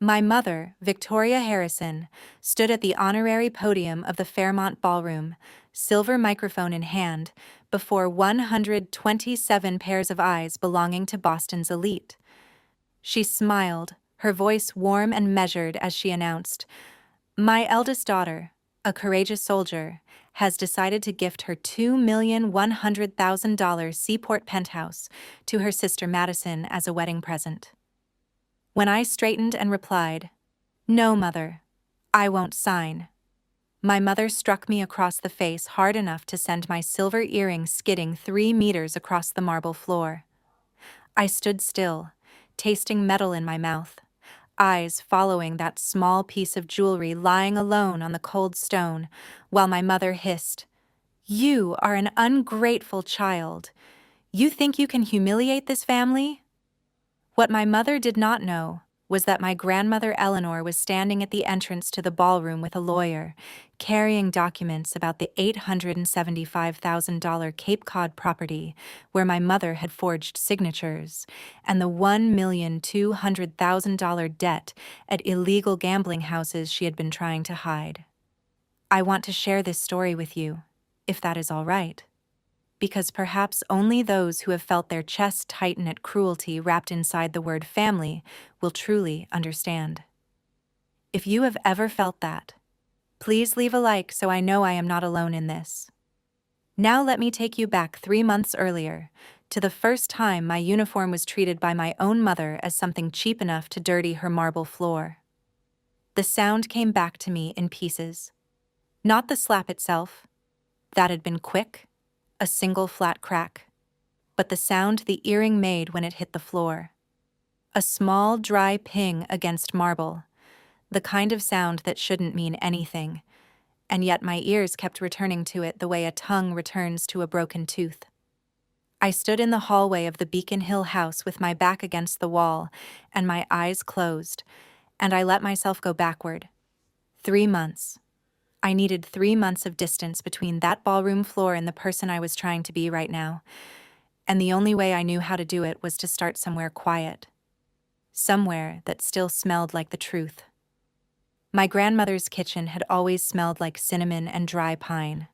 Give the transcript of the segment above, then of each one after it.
My mother, Victoria Harrison, stood at the honorary podium of the Fairmont Ballroom, silver microphone in hand, before 127 pairs of eyes belonging to Boston's elite. She smiled, her voice warm and measured as she announced, "My eldest daughter, a courageous soldier, has decided to gift her $2,100,000 Seaport penthouse to her sister Madison as a wedding present." When I straightened and replied, "No, Mother, I won't sign," my mother struck me across the face hard enough to send my silver earring skidding 3 meters across the marble floor. I stood still, tasting metal in my mouth, eyes following that small piece of jewelry lying alone on the cold stone, while my mother hissed, "You are an ungrateful child. You think you can humiliate this family?" What my mother did not know was that my grandmother Eleanor was standing at the entrance to the ballroom with a lawyer, carrying documents about the $875,000 Cape Cod property where my mother had forged signatures, and the $1,200,000 debt at illegal gambling houses she had been trying to hide. I want to share this story with you, if that is all right, because perhaps only those who have felt their chests tighten at cruelty wrapped inside the word family will truly understand. If you have ever felt that, please leave a like so I know I am not alone in this. Now let me take you back 3 months earlier, to the first time my uniform was treated by my own mother as something cheap enough to dirty her marble floor. The sound came back to me in pieces. Not the slap itself. That had been quick, a single flat crack, but the sound the earring made when it hit the floor. A small, dry ping against marble, the kind of sound that shouldn't mean anything, and yet my ears kept returning to it the way a tongue returns to a broken tooth. I stood in the hallway of the Beacon Hill house with my back against the wall and my eyes closed, and I let myself go backward. 3 months. I needed 3 months of distance between that ballroom floor and the person I was trying to be right now, and the only way I knew how to do it was to start somewhere quiet. Somewhere that still smelled like the truth. My grandmother's kitchen had always smelled like cinnamon and dry pine.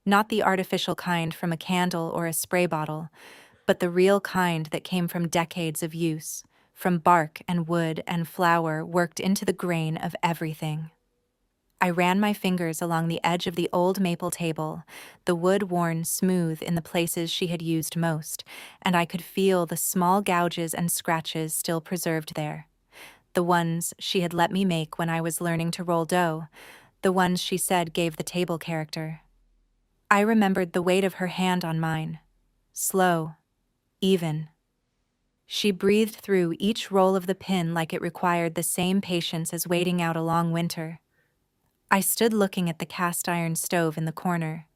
Not the artificial kind from a candle or a spray bottle, but the real kind that came from decades of use, from bark and wood and flour worked into the grain of everything. I ran my fingers along the edge of the old maple table, the wood worn smooth in the places she had used most, and I could feel the small gouges and scratches still preserved there. The ones she had let me make when I was learning to roll dough, the ones she said gave the table character. I remembered the weight of her hand on mine. Slow, even. She breathed through each roll of the pin like it required the same patience as waiting out a long winter. I stood looking at the cast-iron stove in the corner.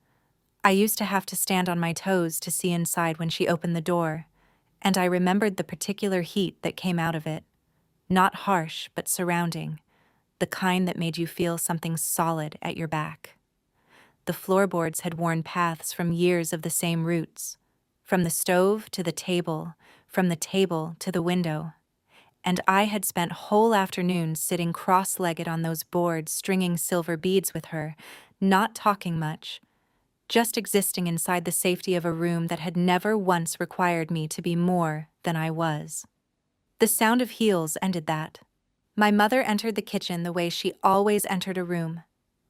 I used to have to stand on my toes to see inside when she opened the door, and I remembered the particular heat that came out of it. Not harsh, but surrounding, the kind that made you feel something solid at your back. The floorboards had worn paths from years of the same roots, from the stove to the table, from the table to the window. And I had spent whole afternoons sitting cross-legged on those boards stringing silver beads with her, not talking much, just existing inside the safety of a room that had never once required me to be more than I was. The sound of heels ended that. My mother entered the kitchen the way she always entered a room,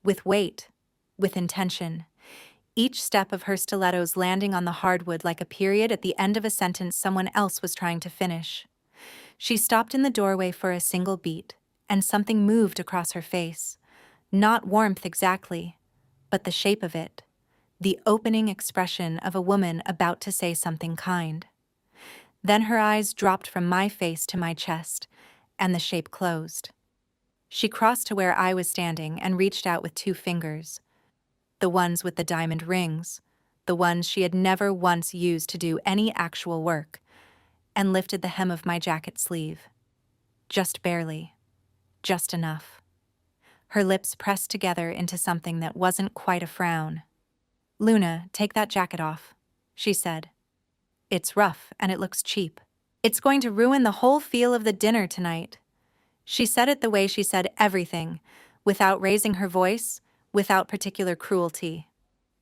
with weight, with intention, each step of her stilettos landing on the hardwood like a period at the end of a sentence someone else was trying to finish. She stopped in the doorway for a single beat, and something moved across her face. Not warmth exactly, but the shape of it, the opening expression of a woman about to say something kind. Then her eyes dropped from my face to my chest, and the shape closed. She crossed to where I was standing and reached out with 2 fingers, the ones with the diamond rings, the ones she had never once used to do any actual work, and lifted the hem of my jacket sleeve. Just barely. Just enough. Her lips pressed together into something that wasn't quite a frown. "Luna, take that jacket off," she said. "It's rough and it looks cheap. It's going to ruin the whole feel of the dinner tonight." She said it the way she said everything, without raising her voice, without particular cruelty.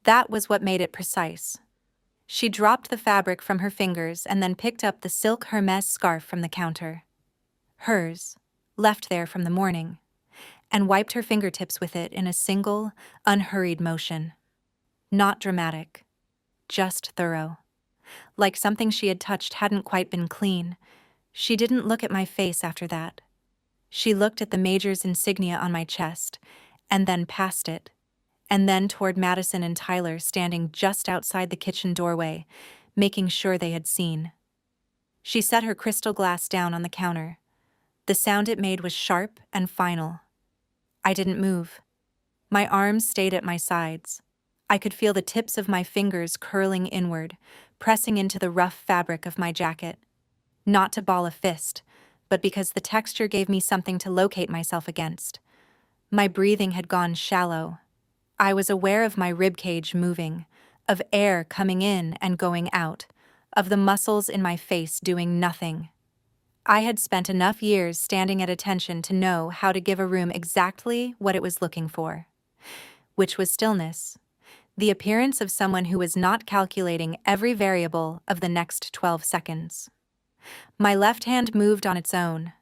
That was what made it precise. She dropped the fabric from her fingers and then picked up the silk Hermes scarf from the counter. Hers, left there from the morning, and wiped her fingertips with it in a single, unhurried motion. Not dramatic, just thorough. Like something she had touched hadn't quite been clean. She didn't look at my face after that. She looked at the major's insignia on my chest, and then past it, and then toward Madison and Tyler standing just outside the kitchen doorway, making sure they had seen. She set her crystal glass down on the counter. The sound it made was sharp and final. I didn't move. My arms stayed at my sides. I could feel the tips of my fingers curling inward, pressing into the rough fabric of my jacket. Not to ball a fist, but because the texture gave me something to locate myself against. My breathing had gone shallow. I was aware of my ribcage moving, of air coming in and going out, of the muscles in my face doing nothing. I had spent enough years standing at attention to know how to give a room exactly what it was looking for, which was stillness, the appearance of someone who was not calculating every variable of the next 12 seconds. My left hand moved on its own.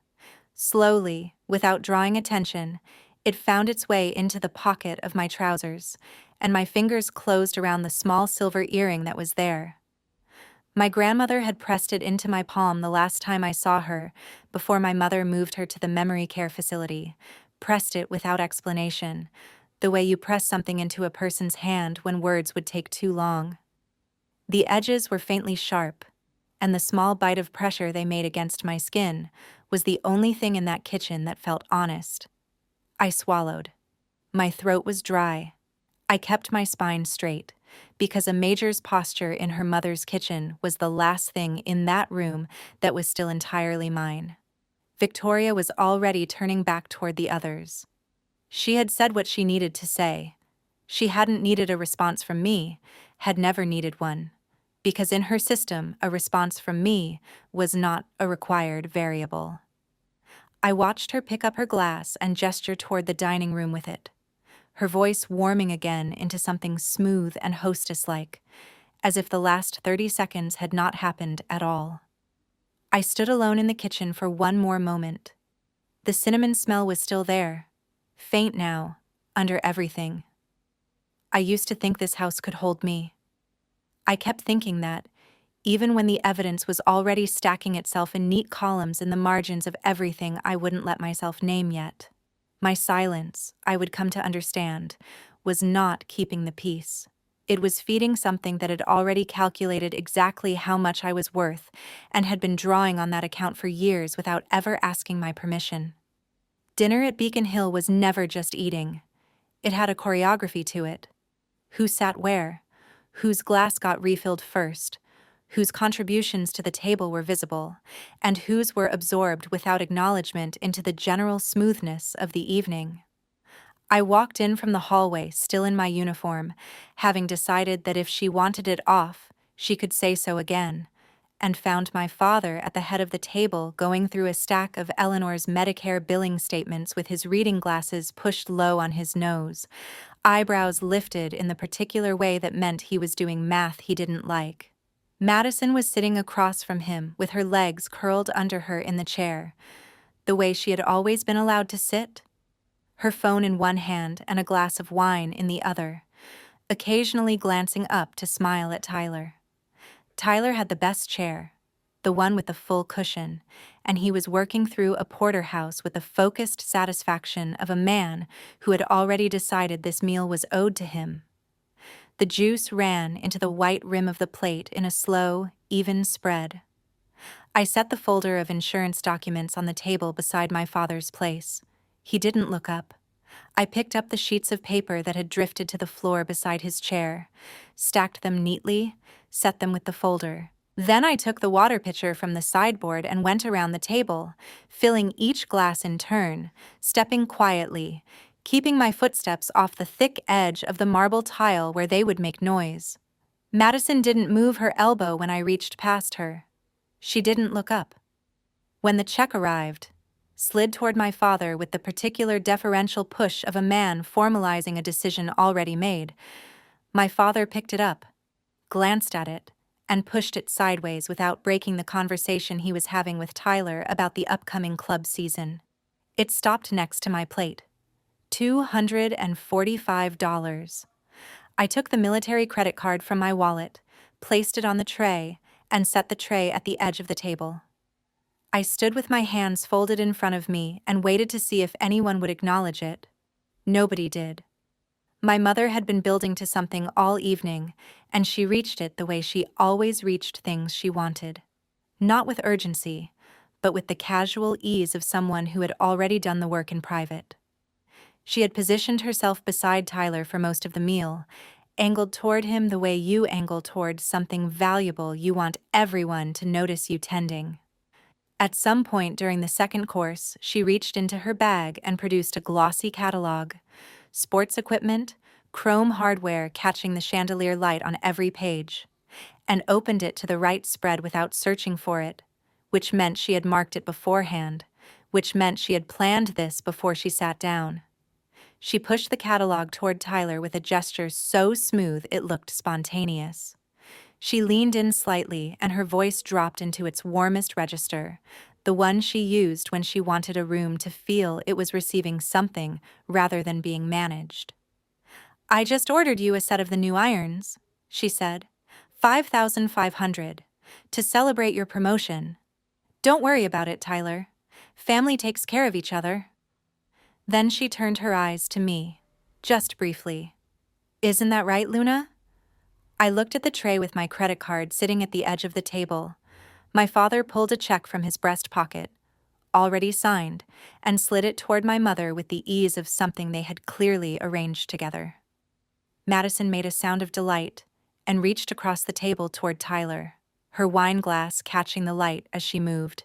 Slowly, without drawing attention, it found its way into the pocket of my trousers, and my fingers closed around the small silver earring that was there. My grandmother had pressed it into my palm the last time I saw her, before my mother moved her to the memory care facility, pressed it without explanation, the way you press something into a person's hand when words would take too long. The edges were faintly sharp, and the small bite of pressure they made against my skin was the only thing in that kitchen that felt honest. I swallowed. My throat was dry. I kept my spine straight, because a major's posture in her mother's kitchen was the last thing in that room that was still entirely mine. Victoria was already turning back toward the others. She had said what she needed to say. She hadn't needed a response from me, had never needed one, because in her system, a response from me was not a required variable. I watched her pick up her glass and gesture toward the dining room with it, her voice warming again into something smooth and hostess-like, as if the last 30 seconds had not happened at all. I stood alone in the kitchen for one more moment. The cinnamon smell was still there, faint now, under everything. I used to think this house could hold me. I kept thinking that, even when the evidence was already stacking itself in neat columns in the margins of everything I wouldn't let myself name yet. My silence, I would come to understand, was not keeping the peace. It was feeding something that had already calculated exactly how much I was worth and had been drawing on that account for years without ever asking my permission. Dinner at Beacon Hill was never just eating. It had a choreography to it. Who sat where? Whose glass got refilled first? Whose contributions to the table were visible, and whose were absorbed without acknowledgement into the general smoothness of the evening. I walked in from the hallway, still in my uniform, having decided that if she wanted it off, she could say so again, and found my father at the head of the table going through a stack of Eleanor's Medicare billing statements with his reading glasses pushed low on his nose, eyebrows lifted in the particular way that meant he was doing math he didn't like. Madison was sitting across from him with her legs curled under her in the chair, the way she had always been allowed to sit, her phone in one hand and a glass of wine in the other, occasionally glancing up to smile at Tyler. Tyler had the best chair, the one with the full cushion, and he was working through a porterhouse with the focused satisfaction of a man who had already decided this meal was owed to him. The juice ran into the white rim of the plate in a slow, even spread. I set the folder of insurance documents on the table beside my father's place. He didn't look up. I picked up the sheets of paper that had drifted to the floor beside his chair, stacked them neatly, set them with the folder. Then I took the water pitcher from the sideboard and went around the table, filling each glass in turn, stepping quietly, keeping my footsteps off the thick edge of the marble tile where they would make noise. Madison didn't move her elbow when I reached past her. She didn't look up. When the check arrived, slid toward my father with the particular deferential push of a man formalizing a decision already made. My father picked it up, glanced at it, and pushed it sideways without breaking the conversation he was having with Tyler about the upcoming club season. It stopped next to my plate. $245. I took the military credit card from my wallet, placed it on the tray, and set the tray at the edge of the table. I stood with my hands folded in front of me and waited to see if anyone would acknowledge it. Nobody did. My mother had been building to something all evening, and she reached it the way she always reached things she wanted. Not with urgency, but with the casual ease of someone who had already done the work in private. She had positioned herself beside Tyler for most of the meal, angled toward him the way you angle toward something valuable you want everyone to notice you tending. At some point during the second course, she reached into her bag and produced a glossy catalog. Sports equipment, chrome hardware catching the chandelier light on every page, and opened it to the right spread without searching for it, which meant she had marked it beforehand, which meant she had planned this before she sat down. She pushed the catalog toward Tyler with a gesture so smooth it looked spontaneous. She leaned in slightly and her voice dropped into its warmest register, the one she used when she wanted a room to feel it was receiving something rather than being managed. "I just ordered you a set of the new irons," she said. $5,500. To celebrate your promotion. Don't worry about it, Tyler. Family takes care of each other. Then she turned her eyes to me, just briefly. "Isn't that right, Luna?" I looked at the tray with my credit card sitting at the edge of the table. My father pulled a check from his breast pocket, already signed, and slid it toward my mother with the ease of something they had clearly arranged together. Madison made a sound of delight and reached across the table toward Tyler, her wine glass catching the light as she moved,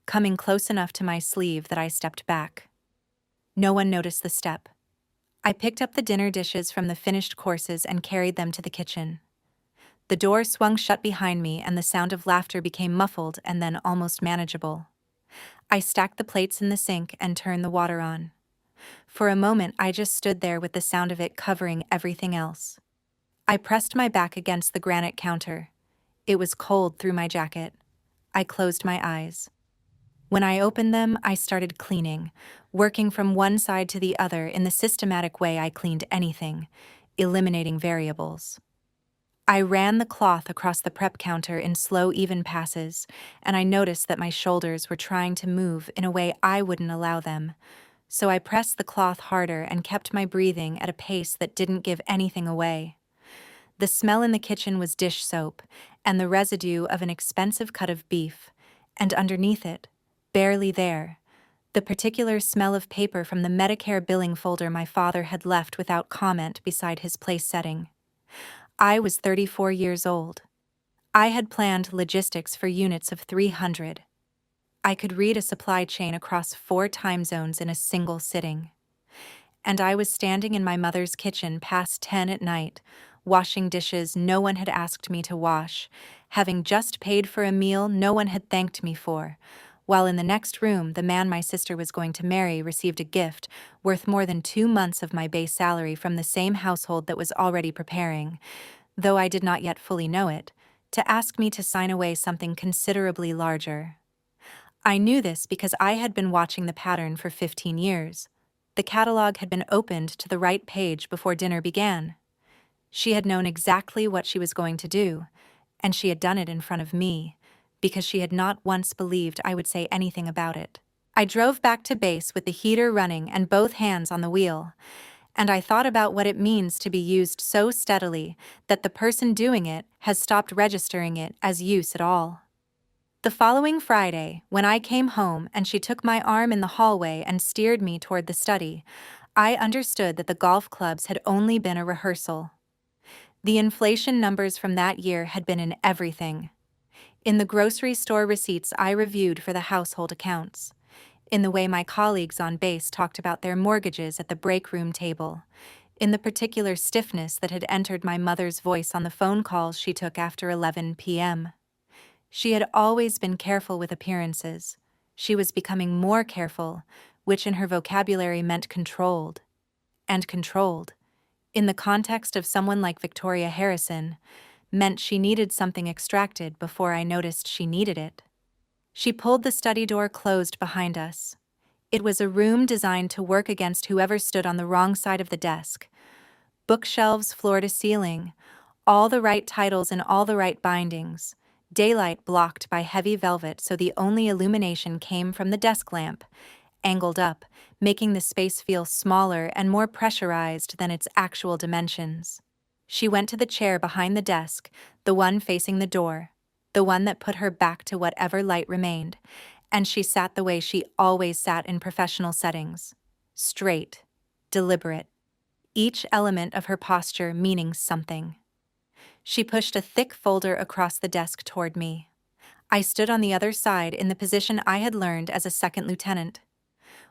coming close enough to my sleeve that I stepped back. No one noticed the step. I picked up the dinner dishes from the finished courses and carried them to the kitchen. The door swung shut behind me and the sound of laughter became muffled and then almost manageable. I stacked the plates in the sink and turned the water on. For a moment I just stood there with the sound of it covering everything else. I pressed my back against the granite counter. It was cold through my jacket. I closed my eyes. When I opened them, I started cleaning, working from one side to the other in the systematic way I cleaned anything, eliminating variables. I ran the cloth across the prep counter in slow, even passes, and I noticed that my shoulders were trying to move in a way I wouldn't allow them. So I pressed the cloth harder and kept my breathing at a pace that didn't give anything away. The smell in the kitchen was dish soap and the residue of an expensive cut of beef, and underneath it, barely there, the particular smell of paper from the Medicare billing folder my father had left without comment beside his place setting. I was 34 years old. I had planned logistics for units of 300. I could read a supply chain across 4 time zones in a single sitting. And I was standing in my mother's kitchen past 10 at night, washing dishes no one had asked me to wash, having just paid for a meal no one had thanked me for, while in the next room the man my sister was going to marry received a gift worth more than 2 months of my base salary from the same household that was already preparing, though I did not yet fully know it, to ask me to sign away something considerably larger. I knew this because I had been watching the pattern for 15 years. The catalog had been opened to the right page before dinner began. She had known exactly what she was going to do, and she had done it in front of me, because she had not once believed I would say anything about it. I drove back to base with the heater running and both hands on the wheel, and I thought about what it means to be used so steadily that the person doing it has stopped registering it as use at all. The following Friday, when I came home and she took my arm in the hallway and steered me toward the study, I understood that the golf clubs had only been a rehearsal. The inflation numbers from that year had been in everything. In the grocery store receipts I reviewed for the household accounts, in the way my colleagues on base talked about their mortgages at the break room table, in the particular stiffness that had entered my mother's voice on the phone calls she took after 11 p.m. She had always been careful with appearances. She was becoming more careful, which in her vocabulary meant controlled. And controlled, in the context of someone like Victoria Harrison, meant she needed something extracted before I noticed she needed it. She pulled the study door closed behind us. It was a room designed to work against whoever stood on the wrong side of the desk. Bookshelves floor to ceiling, all the right titles and all the right bindings, daylight blocked by heavy velvet so the only illumination came from the desk lamp, angled up, making the space feel smaller and more pressurized than its actual dimensions. She went to the chair behind the desk, the one facing the door, the one that put her back to whatever light remained, and she sat the way she always sat in professional settings. Straight, deliberate, each element of her posture meaning something. She pushed a thick folder across the desk toward me. I stood on the other side in the position I had learned as a second lieutenant.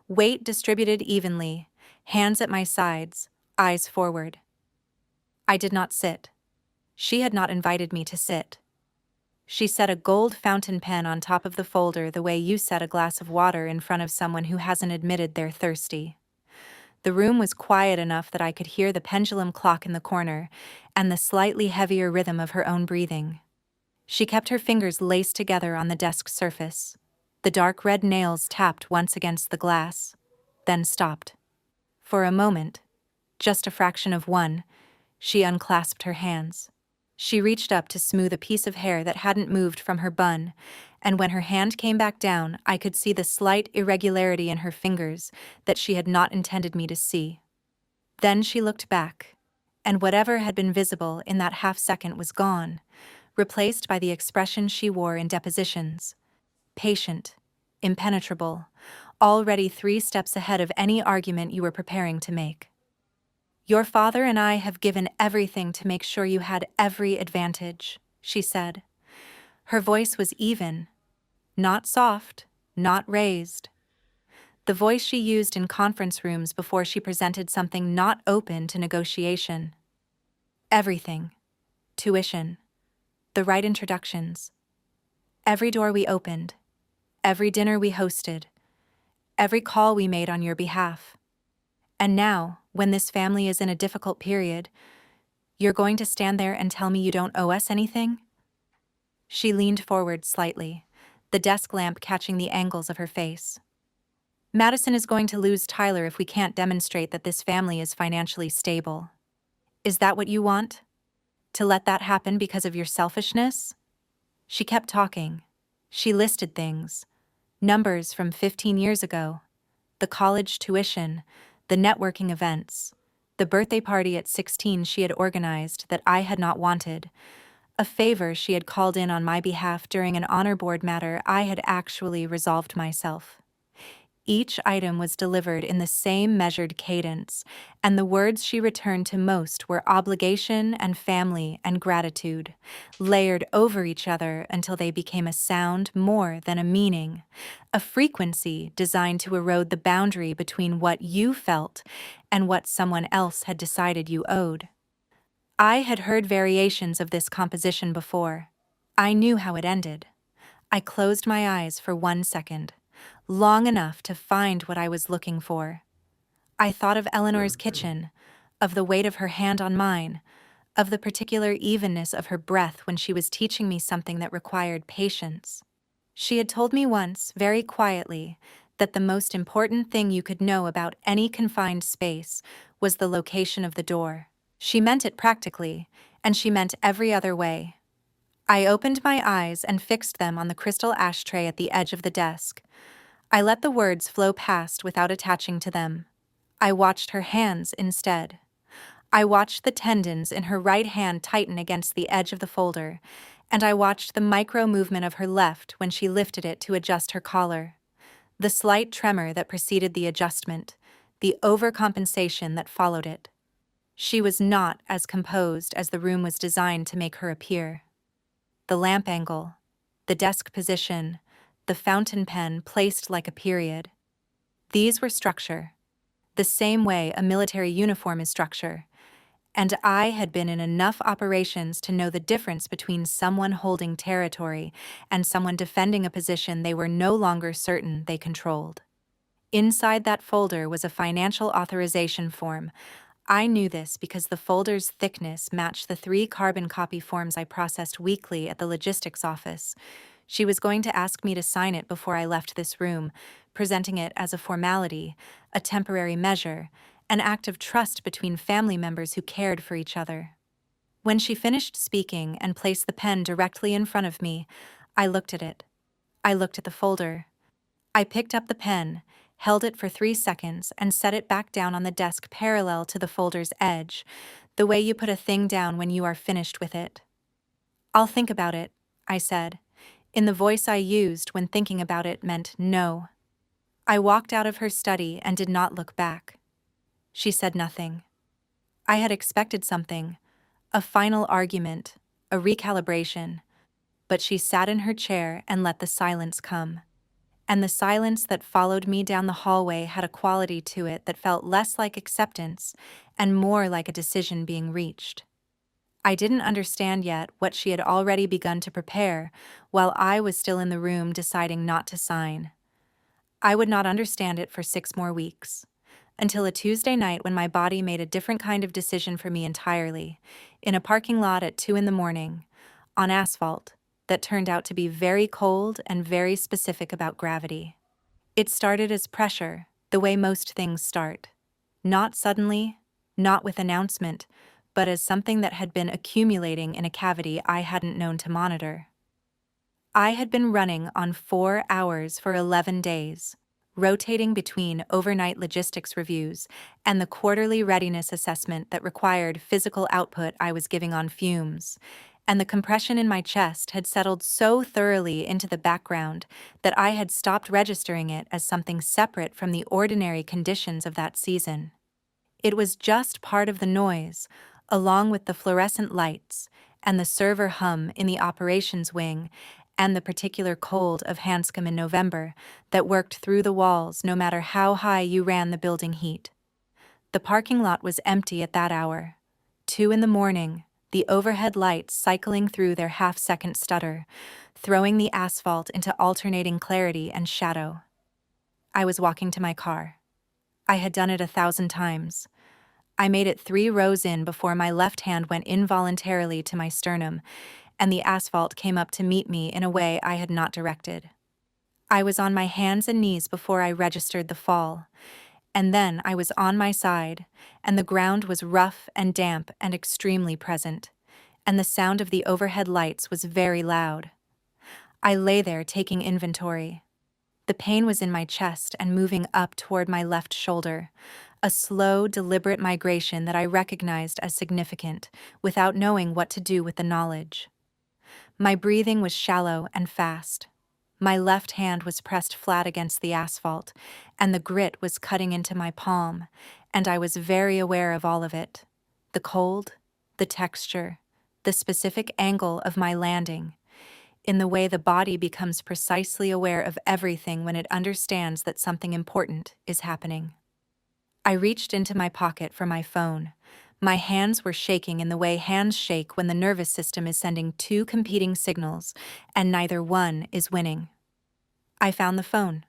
Weight distributed evenly, hands at my sides, eyes forward. I did not sit. She had not invited me to sit. She set a gold fountain pen on top of the folder the way you set a glass of water in front of someone who hasn't admitted they're thirsty. The room was quiet enough that I could hear the pendulum clock in the corner and the slightly heavier rhythm of her own breathing. She kept her fingers laced together on the desk surface. The dark red nails tapped once against the glass, then stopped. For a moment, just a fraction of one, she unclasped her hands. She reached up to smooth a piece of hair that hadn't moved from her bun, and when her hand came back down, I could see the slight irregularity in her fingers that she had not intended me to see. Then she looked back, and whatever had been visible in that half-second was gone, replaced by the expression she wore in depositions. Patient, impenetrable, already 3 steps ahead of any argument you were preparing to make. "Your father and I have given everything to make sure you had every advantage," she said. Her voice was even, not soft, not raised. The voice she used in conference rooms before she presented something not open to negotiation. Everything. Tuition. The right introductions. Every door we opened. Every dinner we hosted. Every call we made on your behalf. And now, when this family is in a difficult period, you're going to stand there and tell me you don't owe us anything? She leaned forward slightly, the desk lamp catching the angles of her face. Madison is going to lose Tyler if we can't demonstrate that this family is financially stable. Is that what you want? To let that happen because of your selfishness? She kept talking. She listed things. Numbers from 15 years ago. The college tuition, the networking events, the birthday party at 16 she had organized that I had not wanted, a favor she had called in on my behalf during an honor board matter I had actually resolved myself. Each item was delivered in the same measured cadence, and the words she returned to most were obligation and family and gratitude, layered over each other until they became a sound more than a meaning, a frequency designed to erode the boundary between what you felt and what someone else had decided you owed. I had heard variations of this composition before. I knew how it ended. I closed my eyes for 1 second. Long enough to find what I was looking for. I thought of Eleanor's kitchen, of the weight of her hand on mine, of the particular evenness of her breath when she was teaching me something that required patience. She had told me once, very quietly, that the most important thing you could know about any confined space was the location of the door. She meant it practically, and she meant every other way. I opened my eyes and fixed them on the crystal ashtray at the edge of the desk. I let the words flow past without attaching to them. I watched her hands instead. I watched the tendons in her right hand tighten against the edge of the folder, and I watched the micro movement of her left when she lifted it to adjust her collar. The slight tremor that preceded the adjustment, the overcompensation that followed it. She was not as composed as the room was designed to make her appear. The lamp angle, the desk position, the fountain pen placed like a period. These were structure, the same way a military uniform is structure, And I had been in enough operations to know the difference between someone holding territory and someone defending a position they were no longer certain they controlled. Inside that folder was a financial authorization form. I knew this because the folder's thickness matched the 3 carbon copy forms I processed weekly at the logistics office. She was going to ask me to sign it before I left this room, presenting it as a formality, a temporary measure, an act of trust between family members who cared for each other. When she finished speaking and placed the pen directly in front of me, I looked at it. I looked at the folder. I picked up the pen, held it for 3 seconds, and set it back down on the desk parallel to the folder's edge, the way you put a thing down when you are finished with it. "I'll think about it," I said, in the voice I used when thinking about it meant no. I walked out of her study and did not look back. She said nothing. I had expected something, a final argument, a recalibration, but she sat in her chair and let the silence come. And the silence that followed me down the hallway had a quality to it that felt less like acceptance and more like a decision being reached. I didn't understand yet what she had already begun to prepare, while I was still in the room deciding not to sign. I would not understand it for 6 more weeks, until a Tuesday night when my body made a different kind of decision for me entirely, in a parking lot at 2 in the morning, on asphalt, that turned out to be very cold and very specific about gravity. It started as pressure, the way most things start. Not suddenly, not with announcement, but as something that had been accumulating in a cavity I hadn't known to monitor. I had been running on 4 hours for 11 days, rotating between overnight logistics reviews and the quarterly readiness assessment that required physical output I was giving on fumes, and the compression in my chest had settled so thoroughly into the background that I had stopped registering it as something separate from the ordinary conditions of that season. It was just part of the noise, along with the fluorescent lights and the server hum in the operations wing and the particular cold of Hanscom in November that worked through the walls no matter how high you ran the building heat. The parking lot was empty at that hour. 2 in the morning, the overhead lights cycling through their half-second stutter, throwing the asphalt into alternating clarity and shadow. I was walking to my car. I had done it 1,000 times. I made it 3 rows in before my left hand went involuntarily to my sternum, and the asphalt came up to meet me in a way I had not directed. I was on my hands and knees before I registered the fall, and then I was on my side, and the ground was rough and damp and extremely present, and the sound of the overhead lights was very loud. I lay there taking inventory. The pain was in my chest and moving up toward my left shoulder, a slow, deliberate migration that I recognized as significant, without knowing what to do with the knowledge. My breathing was shallow and fast. My left hand was pressed flat against the asphalt, and the grit was cutting into my palm, and I was very aware of all of it. The cold, the texture, the specific angle of my landing, in the way the body becomes precisely aware of everything when it understands that something important is happening. I reached into my pocket for my phone. My hands were shaking in the way hands shake when the nervous system is sending 2 competing signals, and neither one is winning. I found the phone.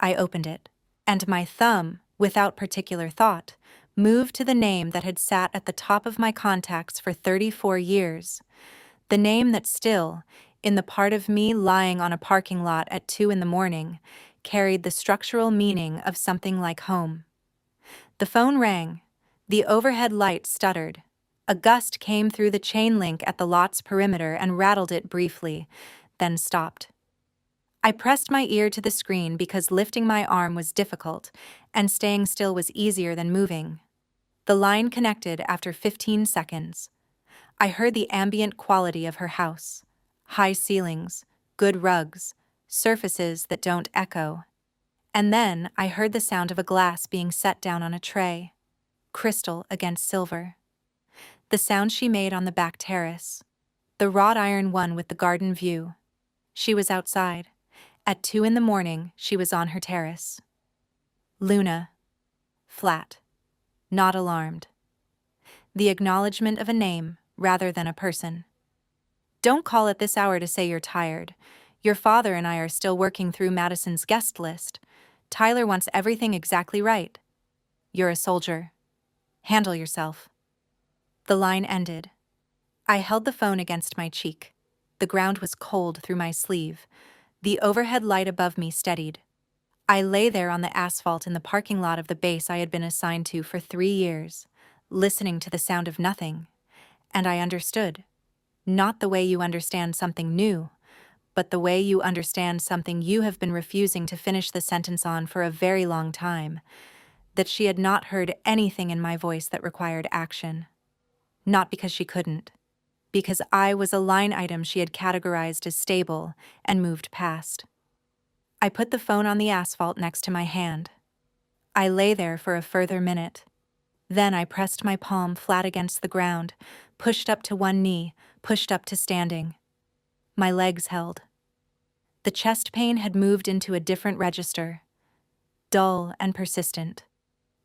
I opened it, and my thumb, without particular thought, moved to the name that had sat at the top of my contacts for 34 years. The name that still, in the part of me lying on a parking lot at 2 in the morning, carried the structural meaning of something like home. The phone rang. The overhead light stuttered. A gust came through the chain link at the lot's perimeter and rattled it briefly, then stopped. I pressed my ear to the screen because lifting my arm was difficult, and staying still was easier than moving. The line connected after 15 seconds. I heard the ambient quality of her house. High ceilings, good rugs, surfaces that don't echo. And then I heard the sound of a glass being set down on a tray. Crystal against silver. The sound she made on the back terrace. The wrought iron one with the garden view. She was outside. At 2 in the morning, she was on her terrace. Luna. Flat. Not alarmed. the acknowledgement of a name rather than a person. Don't call at this hour to say you're tired. Your father and I are still working through Madison's guest list. Tyler wants everything exactly right. You're a soldier. Handle yourself. The line ended. I held the phone against my cheek. The ground was cold through my sleeve. The overhead light above me steadied. I lay there on the asphalt in the parking lot of the base I had been assigned to for 3 years, listening to the sound of nothing. And I understood. Not the way you understand something new, but the way you understand something you have been refusing to finish the sentence on for a very long time, that she had not heard anything in my voice that required action. Not because she couldn't, because I was a line item she had categorized as stable and moved past. I put the phone on the asphalt next to my hand. I lay there for a further minute. Then I pressed my palm flat against the ground, pushed up to one knee, pushed up to standing. My legs held. The chest pain had moved into a different register, dull and persistent,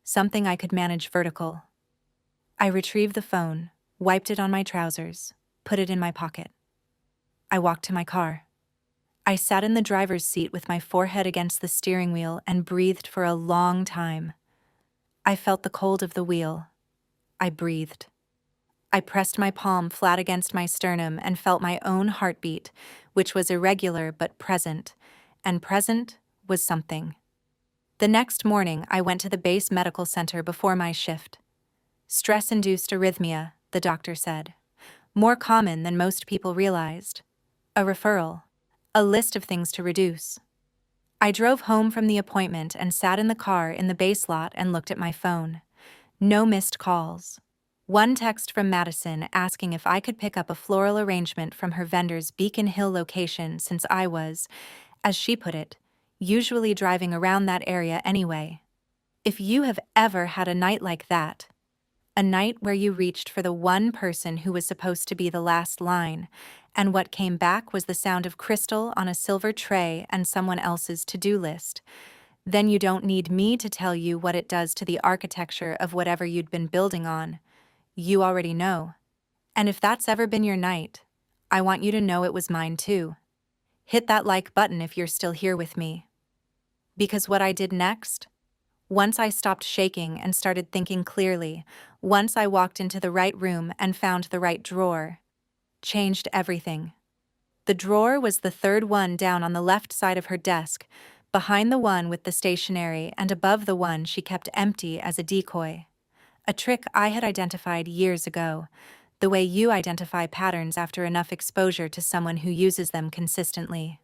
something I could manage vertical. I retrieved the phone, wiped it on my trousers, put it in my pocket. I walked to my car. I sat in the driver's seat with my forehead against the steering wheel and breathed for a long time. I felt the cold of the wheel. I breathed. I pressed my palm flat against my sternum and felt my own heartbeat, which was irregular but present, and present was something. The next morning, I went to the base medical center before my shift. Stress-induced arrhythmia, the doctor said. More common than most people realized. A referral. A list of things to reduce. I drove home from the appointment and sat in the car in the base lot and looked at my phone. No missed calls. One text from Madison asking if I could pick up a floral arrangement from her vendor's Beacon Hill location since I was, as she put it, usually driving around that area anyway. If you have ever had a night like that, a night where you reached for the one person who was supposed to be the last line, and what came back was the sound of crystal on a silver tray and someone else's to-do list, then you don't need me to tell you what it does to the architecture of whatever you'd been building on. You already know. And if that's ever been your night, I want you to know it was mine too. Hit that like button if you're still here with me. Because what I did next, once I stopped shaking and started thinking clearly, once I walked into the right room and found the right drawer, changed everything. The drawer was the third one down on the left side of her desk, behind the one with the stationery and above the one she kept empty as a decoy. A trick I had identified years ago, the way you identify patterns after enough exposure to someone who uses them consistently.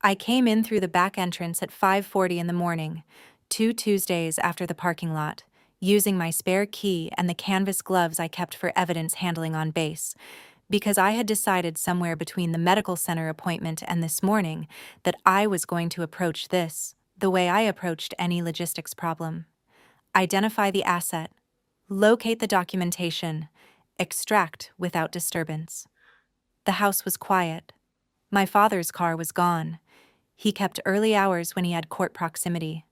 I came in through the back entrance at 5:40 in the morning, 2 Tuesdays after the parking lot, using my spare key and the canvas gloves I kept for evidence handling on base, because I had decided somewhere between the medical center appointment and this morning that I was going to approach this the way I approached any logistics problem. Identify the asset, locate the documentation, extract without disturbance. The house was quiet. My father's car was gone. He kept early hours when he had court proximity.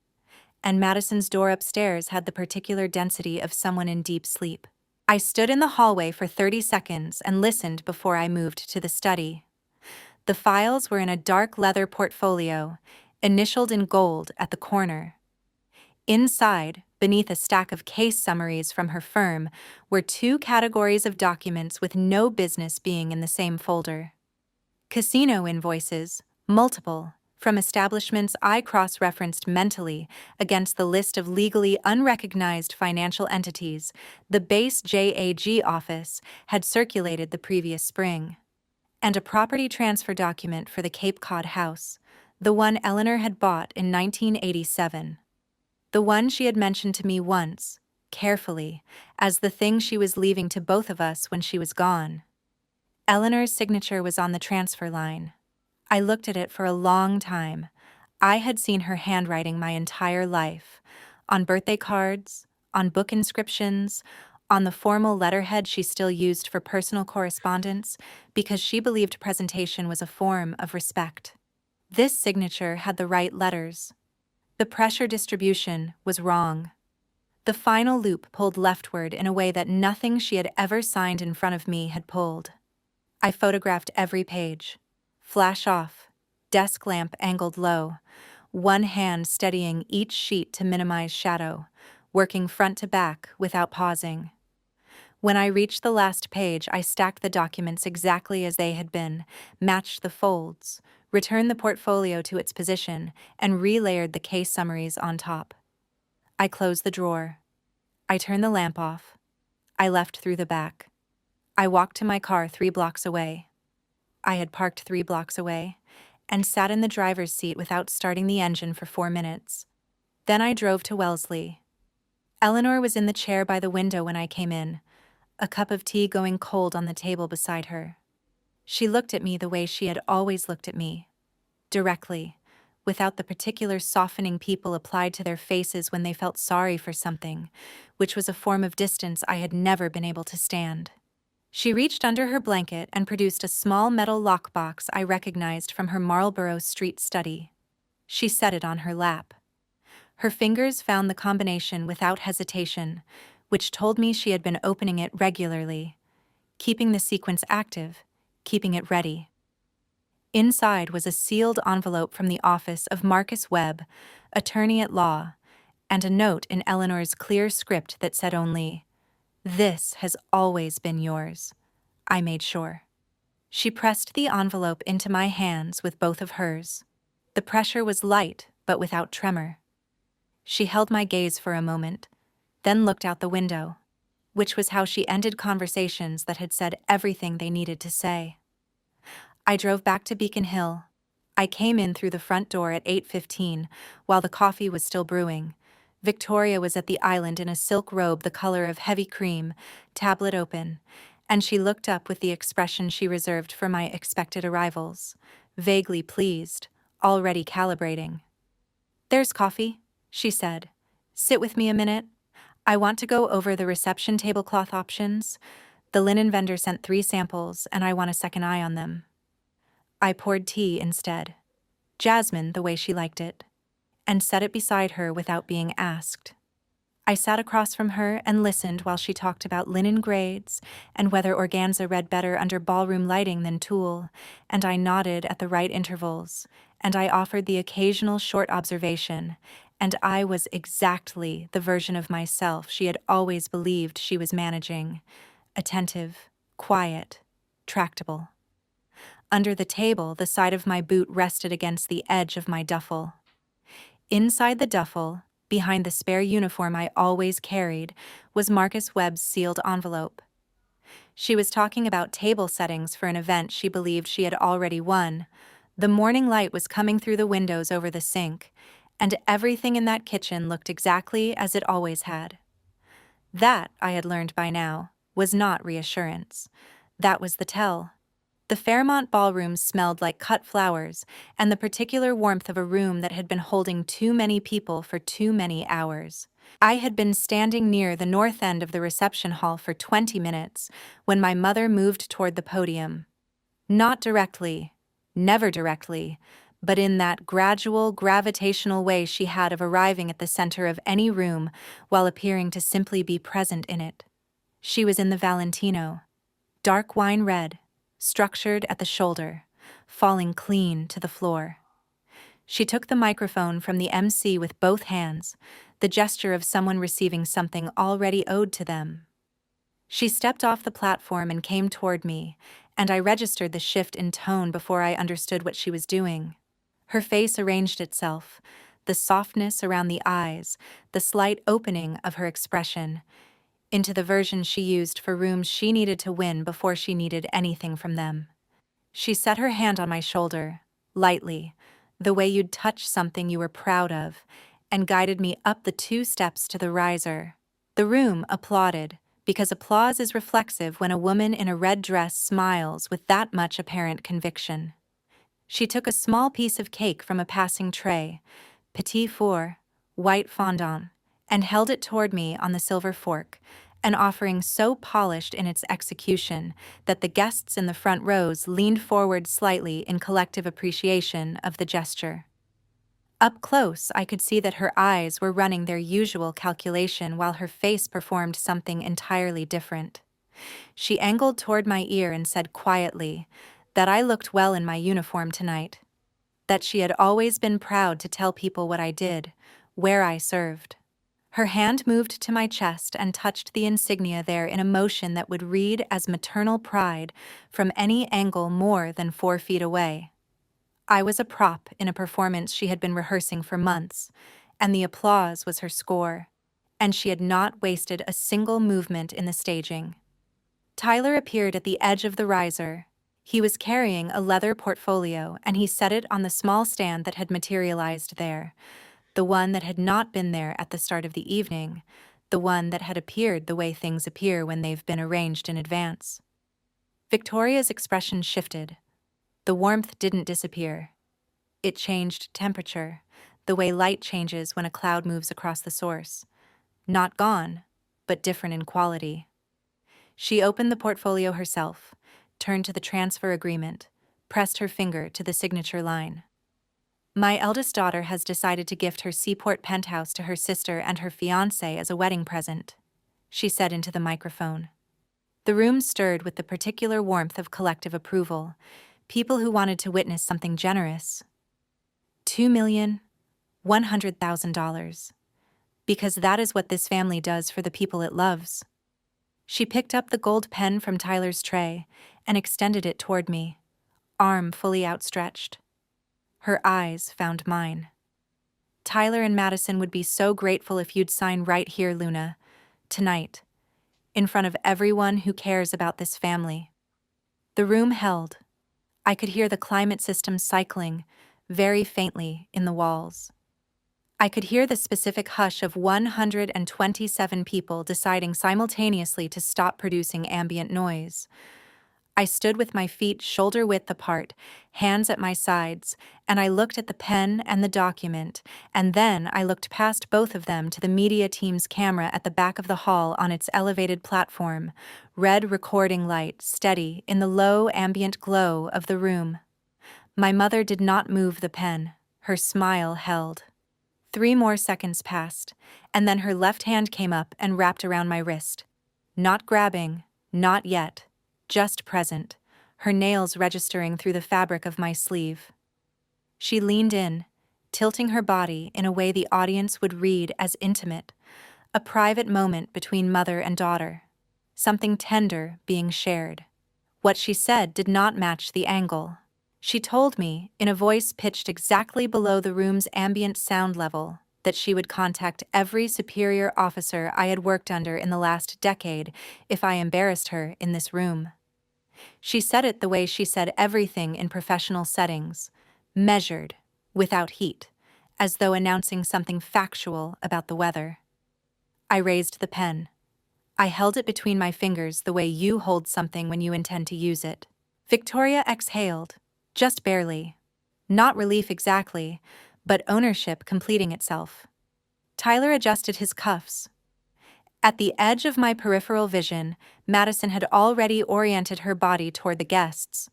And Madison's door upstairs had the particular density of someone in deep sleep. I stood in the hallway for 30 seconds and listened before I moved to the study. The files were in a dark leather portfolio, initialed in gold at the corner. Inside, beneath a stack of case summaries from her firm, were 2 categories of documents with no business being in the same folder. Casino invoices, multiple, from establishments I cross-referenced mentally against the list of legally unrecognized financial entities the base JAG office had circulated the previous spring. And a property transfer document for the Cape Cod house, the one Eleanor had bought in 1987. The one she had mentioned to me once, carefully, as the thing she was leaving to both of us when she was gone. Eleanor's signature was on the transfer line. I looked at it for a long time. I had seen her handwriting my entire life, on birthday cards, on book inscriptions, on the formal letterhead she still used for personal correspondence because she believed presentation was a form of respect. This signature had the right letters. The pressure distribution was wrong. The final loop pulled leftward in a way that nothing she had ever signed in front of me had pulled. I photographed every page. Flash off, desk lamp angled low, one hand steadying each sheet to minimize shadow, working front to back without pausing. When I reached the last page, I stacked the documents exactly as they had been, matched the folds, returned the portfolio to its position, and relayered the case summaries on top. I closed the drawer. I turned the lamp off. I left through the back. I walked to my car 3 blocks away. I had parked 3 blocks away, and sat in the driver's seat without starting the engine for 4 minutes. Then I drove to Wellesley. Eleanor was in the chair by the window when I came in, a cup of tea going cold on the table beside her. She looked at me the way she had always looked at me, directly, without the particular softening people applied to their faces when they felt sorry for something, which was a form of distance I had never been able to stand. She reached under her blanket and produced a small metal lockbox I recognized from her Marlborough Street study. She set it on her lap. Her fingers found the combination without hesitation, which told me she had been opening it regularly, keeping the sequence active, keeping it ready. Inside was a sealed envelope from the office of Marcus Webb, attorney at law, and a note in Eleanor's clear script that said only, "This has always been yours. I made sure." She pressed the envelope into my hands with both of hers. The pressure was light, but without tremor. She held my gaze for a moment, then looked out the window, which was how she ended conversations that had said everything they needed to say. I drove back to Beacon Hill. I came in through the front door at 8:15, while the coffee was still brewing. Victoria was at the island in a silk robe the color of heavy cream, tablet open, and she looked up with the expression she reserved for my expected arrivals, vaguely pleased, already calibrating. "There's coffee," she said. "Sit with me a minute. I want to go over the reception tablecloth options. The linen vendor sent 3 samples, and I want a second eye on them." I poured tea instead, jasmine the way she liked it, and set it beside her without being asked. I sat across from her and listened while she talked about linen grades and whether organza read better under ballroom lighting than tulle, and I nodded at the right intervals, and I offered the occasional short observation, and I was exactly the version of myself she had always believed she was managing: attentive, quiet, tractable. Under the table, the side of my boot rested against the edge of my duffel. Inside the duffel, behind the spare uniform I always carried, was Marcus Webb's sealed envelope. She was talking about table settings for an event she believed she had already won. The morning light was coming through the windows over the sink, and everything in that kitchen looked exactly as it always had. That, I had learned by now, was not reassurance. That was the tell. The Fairmont ballroom smelled like cut flowers and the particular warmth of a room that had been holding too many people for too many hours. I had been standing near the north end of the reception hall for 20 minutes when my mother moved toward the podium. Not directly, never directly, but in that gradual, gravitational way she had of arriving at the center of any room while appearing to simply be present in it. She was in the Valentino, dark wine red, structured at the shoulder, falling clean to the floor. She took the microphone from the MC with both hands, the gesture of someone receiving something already owed to them. She stepped off the platform and came toward me, and I registered the shift in tone before I understood what she was doing. Her face arranged itself, the softness around the eyes, the slight opening of her expression, into the version she used for rooms she needed to win before she needed anything from them. She set her hand on my shoulder, lightly, the way you'd touch something you were proud of, and guided me up the 2 steps to the riser. The room applauded, because applause is reflexive when a woman in a red dress smiles with that much apparent conviction. She took a small piece of cake from a passing tray, petit four, white fondant, and held it toward me on the silver fork, an offering so polished in its execution that the guests in the front rows leaned forward slightly in collective appreciation of the gesture. Up close, I could see that her eyes were running their usual calculation while her face performed something entirely different. She angled toward my ear and said quietly that I looked well in my uniform tonight, that she had always been proud to tell people what I did, where I served. Her hand moved to my chest and touched the insignia there in a motion that would read as maternal pride from any angle more than 4 feet away. I was a prop in a performance she had been rehearsing for months, and the applause was her score, and she had not wasted a single movement in the staging. Tyler appeared at the edge of the riser. He was carrying a leather portfolio, and he set it on the small stand that had materialized there, the one that had not been there at the start of the evening, the one that had appeared the way things appear when they've been arranged in advance. Victoria's expression shifted. The warmth didn't disappear. It changed temperature, the way light changes when a cloud moves across the source. Not gone, but different in quality. She opened the portfolio herself, turned to the transfer agreement, pressed her finger to the signature line. My eldest daughter has decided to gift her seaport penthouse to her sister and her fiancé as a wedding present, she said into the microphone. The room stirred with the particular warmth of collective approval, people who wanted to witness something generous. $2,100,000. Because that is what this family does for the people it loves. She picked up the gold pen from Tyler's tray and extended it toward me, arm fully outstretched. Her eyes found mine. Tyler and Madison would be so grateful if you'd sign right here, Luna, tonight, in front of everyone who cares about this family. The room held. I could hear the climate system cycling, very faintly, in the walls. I could hear the specific hush of 127 people deciding simultaneously to stop producing ambient noise. I stood with my feet shoulder-width apart, hands at my sides, and I looked at the pen and the document, and then I looked past both of them to the media team's camera at the back of the hall on its elevated platform, red recording light steady in the low ambient glow of the room. My mother did not move the pen. Her smile held. 3 more seconds passed, and then her left hand came up and wrapped around my wrist. Not grabbing, not yet, just present, her nails registering through the fabric of my sleeve. She leaned in, tilting her body in a way the audience would read as intimate, a private moment between mother and daughter, something tender being shared. What she said did not match the angle. She told me, in a voice pitched exactly below the room's ambient sound level, that she would contact every superior officer I had worked under in the last decade if I embarrassed her in this room. She said it the way she said everything in professional settings, measured, without heat, as though announcing something factual about the weather. I raised the pen. I held it between my fingers the way you hold something when you intend to use it. Victoria exhaled. Just barely. Not relief exactly, but ownership completing itself. Tyler adjusted his cuffs. At the edge of my peripheral vision, Madison had already oriented her body toward the guests,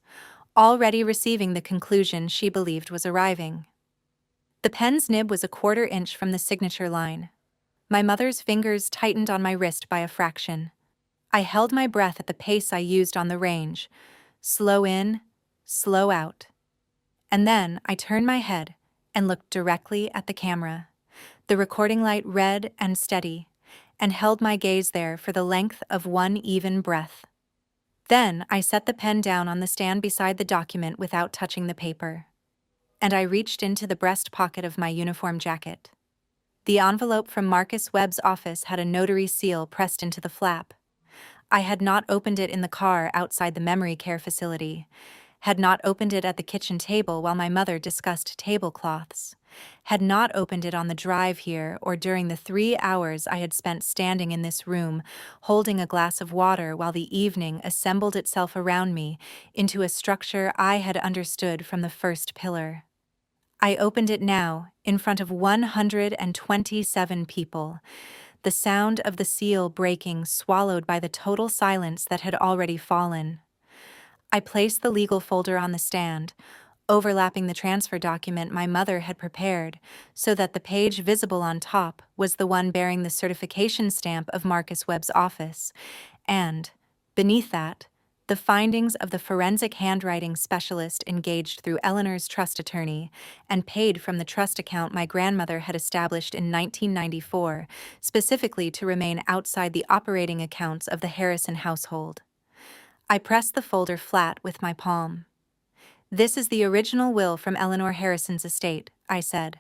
already receiving the conclusion she believed was arriving. The pen's nib was a 1/4 inch from the signature line. My mother's fingers tightened on my wrist by a fraction. I held my breath at the pace I used on the range. Slow in, slow out. And then I turned my head and looked directly at the camera, the recording light red and steady, and held my gaze there for the length of one even breath. Then I set the pen down on the stand beside the document without touching the paper. And I reached into the breast pocket of my uniform jacket. The envelope from Marcus Webb's office had a notary seal pressed into the flap. I had not opened it in the car outside the memory care facility, had not opened it at the kitchen table while my mother discussed tablecloths, had not opened it on the drive here or during the 3 hours I had spent standing in this room, holding a glass of water while the evening assembled itself around me into a structure I had understood from the first pillar. I opened it now, in front of 127 people, the sound of the seal breaking swallowed by the total silence that had already fallen. I placed the legal folder on the stand, overlapping the transfer document my mother had prepared so that the page visible on top was the one bearing the certification stamp of Marcus Webb's office, and, beneath that, the findings of the forensic handwriting specialist engaged through Eleanor's trust attorney and paid from the trust account my grandmother had established in 1994, specifically to remain outside the operating accounts of the Harrison household. I pressed the folder flat with my palm. "This is the original will from Eleanor Harrison's estate," I said,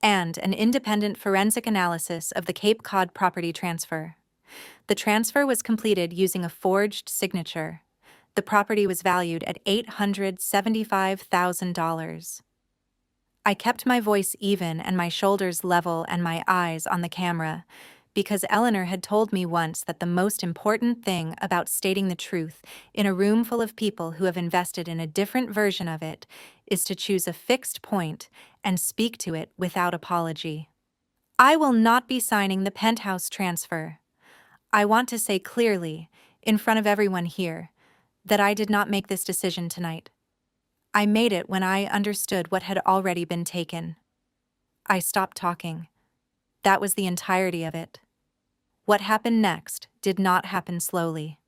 "and an independent forensic analysis of the Cape Cod property transfer. The transfer was completed using a forged signature. The property was valued at $875,000. I kept my voice even and my shoulders level and my eyes on the camera, because Eleanor had told me once that the most important thing about stating the truth in a room full of people who have invested in a different version of it is to choose a fixed point and speak to it without apology. I will not be signing the penthouse transfer. I want to say clearly, in front of everyone here, that I did not make this decision tonight. I made it when I understood what had already been taken." I stopped talking. That was the entirety of it. What happened next did not happen slowly.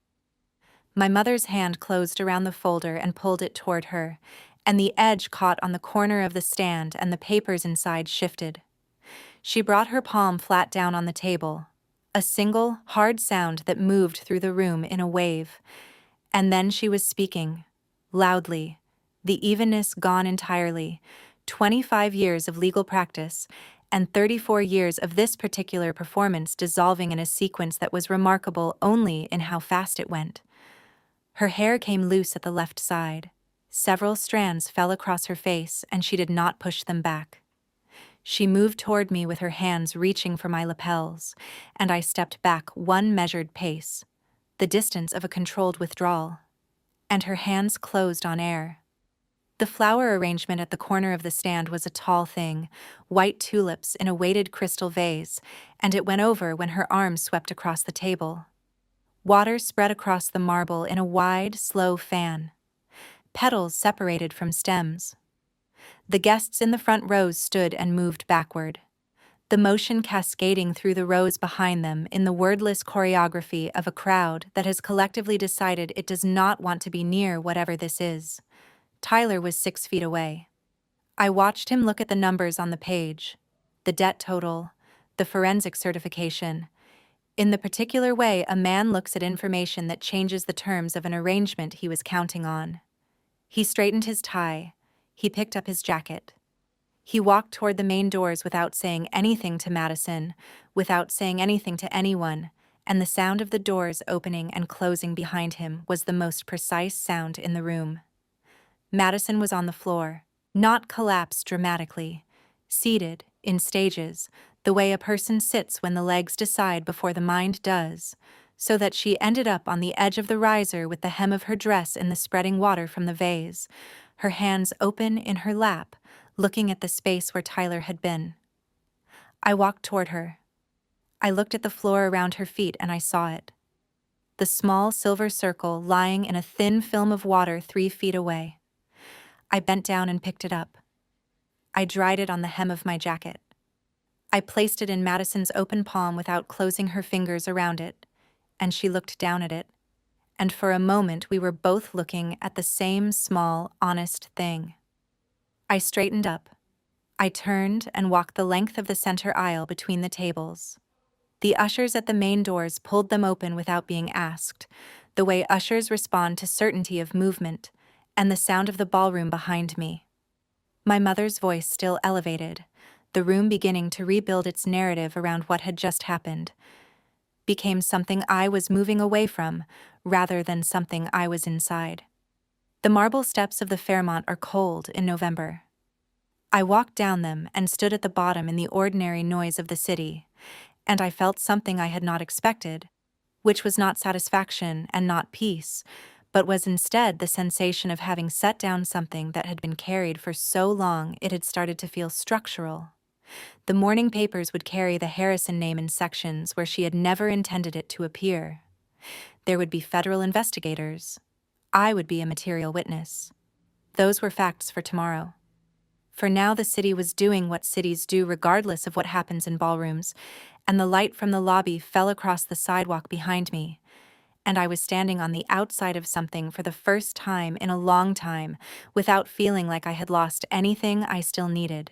My mother's hand closed around the folder and pulled it toward her, and the edge caught on the corner of the stand and the papers inside shifted. She brought her palm flat down on the table, a single, hard sound that moved through the room in a wave, and then she was speaking, loudly, the evenness gone entirely, 25 years of legal practice, and 34 years of this particular performance dissolving in a sequence that was remarkable only in how fast it went. Her hair came loose at the left side. Several strands fell across her face, and she did not push them back. She moved toward me with her hands reaching for my lapels, and I stepped back one measured pace, the distance of a controlled withdrawal, and her hands closed on air. The flower arrangement at the corner of the stand was a tall thing, white tulips in a weighted crystal vase, and it went over when her arms swept across the table. Water spread across the marble in a wide, slow fan. Petals separated from stems. The guests in the front rows stood and moved backward, the motion cascading through the rows behind them in the wordless choreography of a crowd that has collectively decided it does not want to be near whatever this is. Tyler was 6 feet away. I watched him look at the numbers on the page, the debt total, the forensic certification, in the particular way a man looks at information that changes the terms of an arrangement he was counting on. He straightened his tie. He picked up his jacket. He walked toward the main doors without saying anything to Madison, without saying anything to anyone, and the sound of the doors opening and closing behind him was the most precise sound in the room. Madison was on the floor, not collapsed dramatically, seated, in stages, the way a person sits when the legs decide before the mind does, so that she ended up on the edge of the riser with the hem of her dress in the spreading water from the vase, her hands open in her lap, looking at the space where Tyler had been. I walked toward her. I looked at the floor around her feet and I saw it. The small silver circle lying in a thin film of water 3 feet away. I bent down and picked it up. I dried it on the hem of my jacket. I placed it in Madison's open palm without closing her fingers around it, and she looked down at it, and for a moment we were both looking at the same small, honest thing. I straightened up. I turned and walked the length of the center aisle between the tables. The ushers at the main doors pulled them open without being asked, the way ushers respond to certainty of movement, and the sound of the ballroom behind me. My mother's voice still elevated, the room beginning to rebuild its narrative around what had just happened, became something I was moving away from, rather than something I was inside. The marble steps of the Fairmont are cold in November. I walked down them and stood at the bottom in the ordinary noise of the city, and I felt something I had not expected, which was not satisfaction and not peace, but was instead the sensation of having set down something that had been carried for so long it had started to feel structural. The morning papers would carry the Harrison name in sections where she had never intended it to appear. There would be federal investigators. I would be a material witness. Those were facts for tomorrow. For now, the city was doing what cities do regardless of what happens in ballrooms, and the light from the lobby fell across the sidewalk behind me, and I was standing on the outside of something for the first time in a long time, without feeling like I had lost anything I still needed.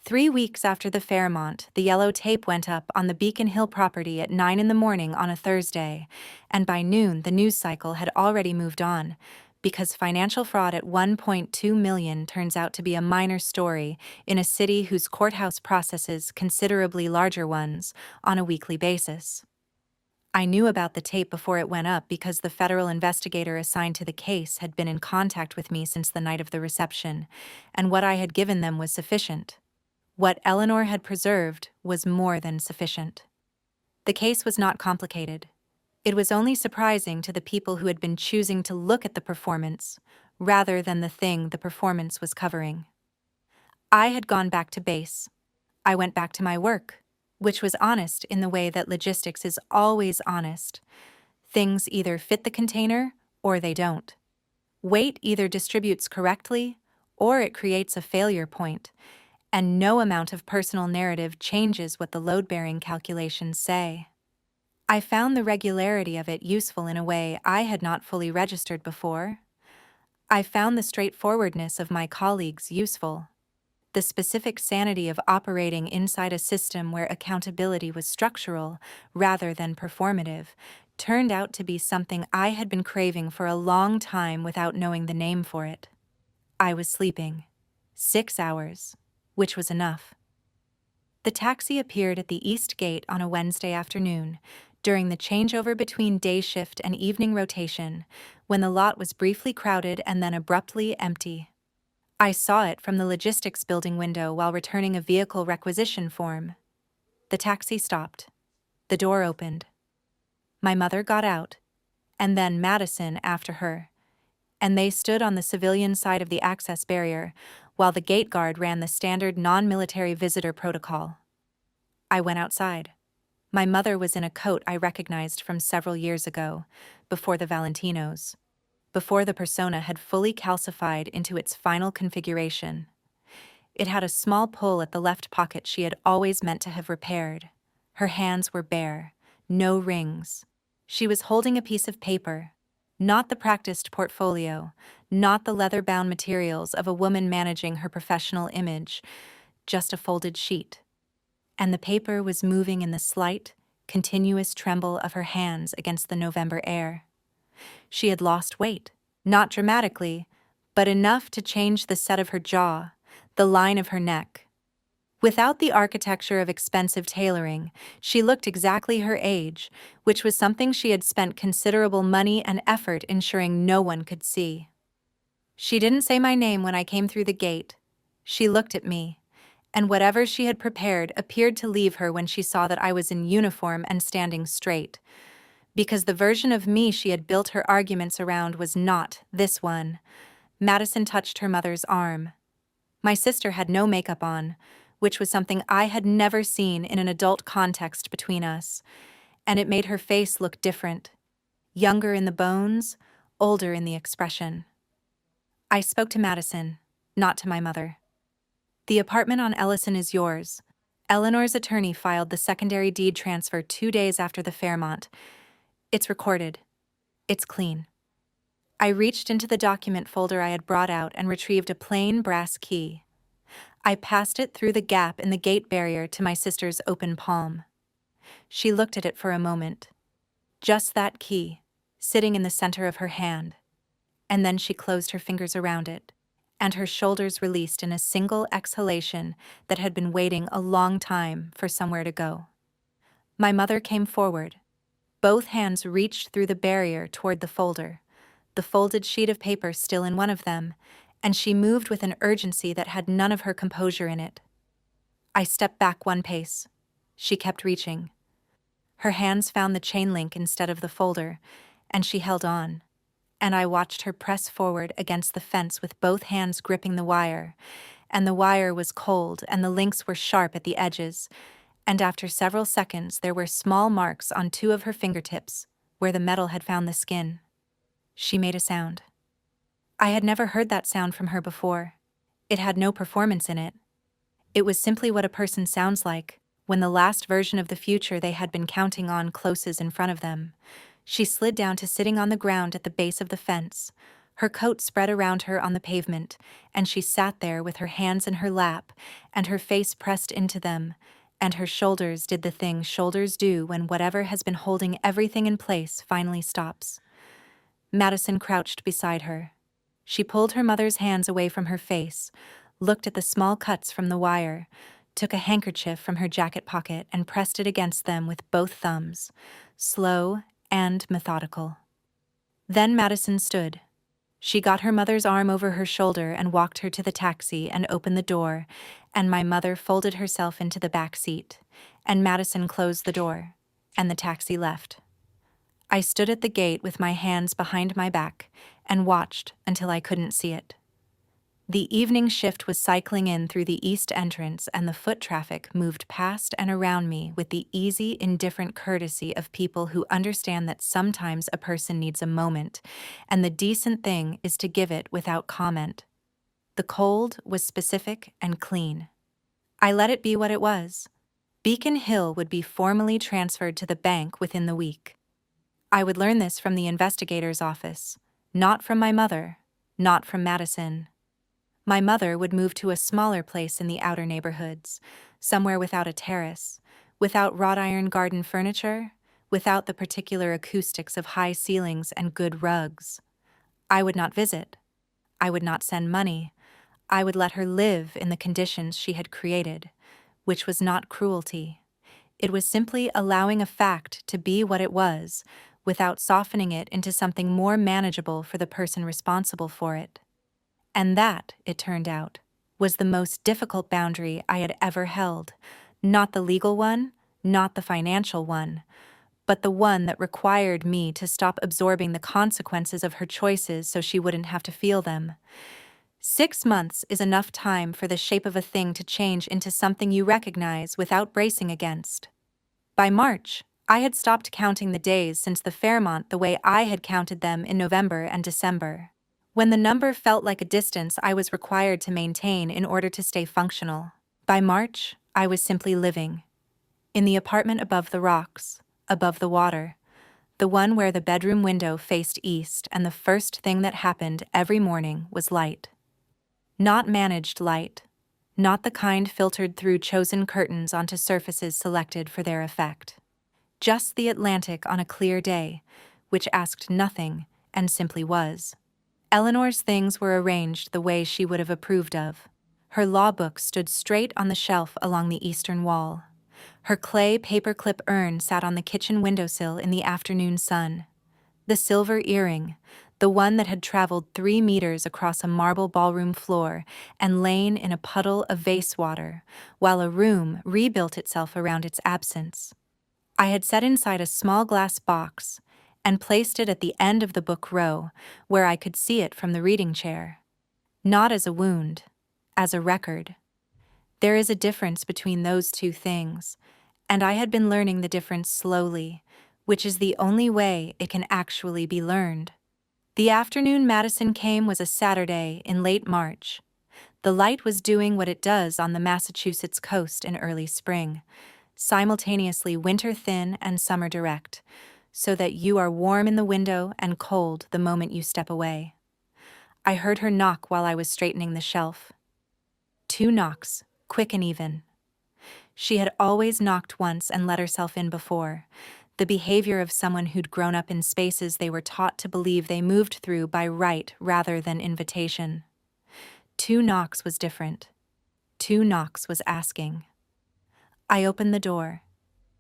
3 weeks after the Fairmont, the yellow tape went up on the Beacon Hill property at 9 in the morning on a Thursday, and by noon the news cycle had already moved on, because financial fraud at 1.2 million turns out to be a minor story in a city whose courthouse processes considerably larger ones on a weekly basis. I knew about the tape before it went up because the federal investigator assigned to the case had been in contact with me since the night of the reception, and what I had given them was sufficient. What Eleanor had preserved was more than sufficient. The case was not complicated. It was only surprising to the people who had been choosing to look at the performance, rather than the thing the performance was covering. I had gone back to base. I went back to my work, which was honest in the way that logistics is always honest. Things either fit the container or they don't. Weight either distributes correctly or it creates a failure point, and no amount of personal narrative changes what the load-bearing calculations say. I found the regularity of it useful in a way I had not fully registered before. I found the straightforwardness of my colleagues useful. The specific sanity of operating inside a system where accountability was structural rather than performative turned out to be something I had been craving for a long time without knowing the name for it. I was sleeping. 6 hours. Which was enough. The taxi appeared at the East Gate on a Wednesday afternoon, during the changeover between day shift and evening rotation, when the lot was briefly crowded and then abruptly empty. I saw it from the logistics building window while returning a vehicle requisition form. The taxi stopped. The door opened. My mother got out, and then Madison after her, and they stood on the civilian side of the access barrier, while the gate guard ran the standard non-military visitor protocol. I went outside. My mother was in a coat I recognized from several years ago, before the Valentinos, before the persona had fully calcified into its final configuration. It had a small pull at the left pocket she had always meant to have repaired. Her hands were bare, no rings. She was holding a piece of paper, not the practiced portfolio, not the leather-bound materials of a woman managing her professional image, just a folded sheet. And the paper was moving in the slight, continuous tremble of her hands against the November air. She had lost weight, not dramatically, but enough to change the set of her jaw, the line of her neck. Without the architecture of expensive tailoring, she looked exactly her age, which was something she had spent considerable money and effort ensuring no one could see. She didn't say my name when I came through the gate. She looked at me, and whatever she had prepared appeared to leave her when she saw that I was in uniform and standing straight, because the version of me she had built her arguments around was not this one. Madison touched her mother's arm. My sister had no makeup on, which was something I had never seen in an adult context between us, and it made her face look different, younger in the bones, older in the expression. I spoke to Madison, not to my mother. The apartment on Ellison is yours. Eleanor's attorney filed the secondary deed transfer 2 days after the Fairmont. It's recorded. It's clean. I reached into the document folder I had brought out and retrieved a plain brass key. I passed it through the gap in the gate barrier to my sister's open palm. She looked at it for a moment. Just that key, sitting in the center of her hand. And then she closed her fingers around it, and her shoulders released in a single exhalation that had been waiting a long time for somewhere to go. My mother came forward. Both hands reached through the barrier toward the folder, the folded sheet of paper still in one of them, and she moved with an urgency that had none of her composure in it. I stepped back 1 pace. She kept reaching. Her hands found the chain link instead of the folder, and she held on, and I watched her press forward against the fence with both hands gripping the wire, and the wire was cold and the links were sharp at the edges, and after several seconds there were small marks on 2 of her fingertips, where the metal had found the skin. She made a sound. I had never heard that sound from her before. It had no performance in it. It was simply what a person sounds like when the last version of the future they had been counting on closes in front of them. She slid down to sitting on the ground at the base of the fence, her coat spread around her on the pavement, and she sat there with her hands in her lap and her face pressed into them, and her shoulders did the thing shoulders do when whatever has been holding everything in place finally stops. Madison crouched beside her. She pulled her mother's hands away from her face, looked at the small cuts from the wire, took a handkerchief from her jacket pocket and pressed it against them with both thumbs, slow and methodical. Then Madison stood. She got her mother's arm over her shoulder and walked her to the taxi and opened the door, and my mother folded herself into the back seat, and Madison closed the door, and the taxi left. I stood at the gate with my hands behind my back and watched until I couldn't see it. The evening shift was cycling in through the east entrance, and the foot traffic moved past and around me with the easy, indifferent courtesy of people who understand that sometimes a person needs a moment, and the decent thing is to give it without comment. The cold was specific and clean. I let it be what it was. Beacon Hill would be formally transferred to the bank within the week. I would learn this from the investigator's office, not from my mother, not from Madison. My mother would move to a smaller place in the outer neighborhoods, somewhere without a terrace, without wrought iron garden furniture, without the particular acoustics of high ceilings and good rugs. I would not visit. I would not send money. I would let her live in the conditions she had created, which was not cruelty. It was simply allowing a fact to be what it was, without softening it into something more manageable for the person responsible for it. And that, it turned out, was the most difficult boundary I had ever held. Not the legal one, not the financial one, but the one that required me to stop absorbing the consequences of her choices so she wouldn't have to feel them. 6 months is enough time for the shape of a thing to change into something you recognize without bracing against. By March, I had stopped counting the days since the Fairmont the way I had counted them in November and December, when the number felt like a distance I was required to maintain in order to stay functional. By March, I was simply living. In the apartment above the rocks, above the water, the one where the bedroom window faced east, and the first thing that happened every morning was light. Not managed light, not the kind filtered through chosen curtains onto surfaces selected for their effect. Just the Atlantic on a clear day, which asked nothing and simply was. Eleanor's things were arranged the way she would have approved of. Her law book stood straight on the shelf along the eastern wall. Her clay paperclip urn sat on the kitchen windowsill in the afternoon sun. The silver earring, the one that had traveled 3 meters across a marble ballroom floor and lain in a puddle of vase water, while a room rebuilt itself around its absence. I had set inside a small glass box and placed it at the end of the book row, where I could see it from the reading chair. Not as a wound, as a record. There is a difference between those two things, and I had been learning the difference slowly, which is the only way it can actually be learned. The afternoon Madison came was a Saturday in late March. The light was doing what it does on the Massachusetts coast in early spring, simultaneously winter thin and summer direct, so that you are warm in the window and cold the moment you step away. I heard her knock while I was straightening the shelf. 2 knocks, quick and even. She had always knocked once and let herself in before, the behavior of someone who'd grown up in spaces they were taught to believe they moved through by right rather than invitation. 2 knocks was different. 2 knocks was asking. I opened the door.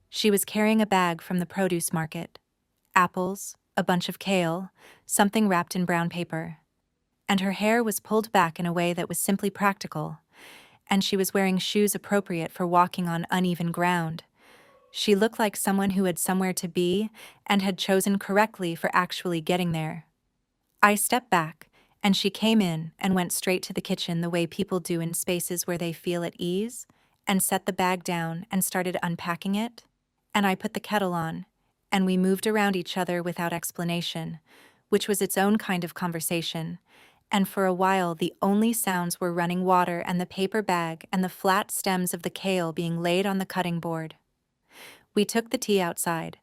She was carrying a bag from the produce market. Apples, a bunch of kale, something wrapped in brown paper. And her hair was pulled back in a way that was simply practical, and she was wearing shoes appropriate for walking on uneven ground. She looked like someone who had somewhere to be and had chosen correctly for actually getting there. I stepped back, and she came in and went straight to the kitchen the way people do in spaces where they feel at ease, and set the bag down and started unpacking it, and I put the kettle on, and we moved around each other without explanation, which was its own kind of conversation, and for a while the only sounds were running water and the paper bag and the flat stems of the kale being laid on the cutting board. We took the tea outside.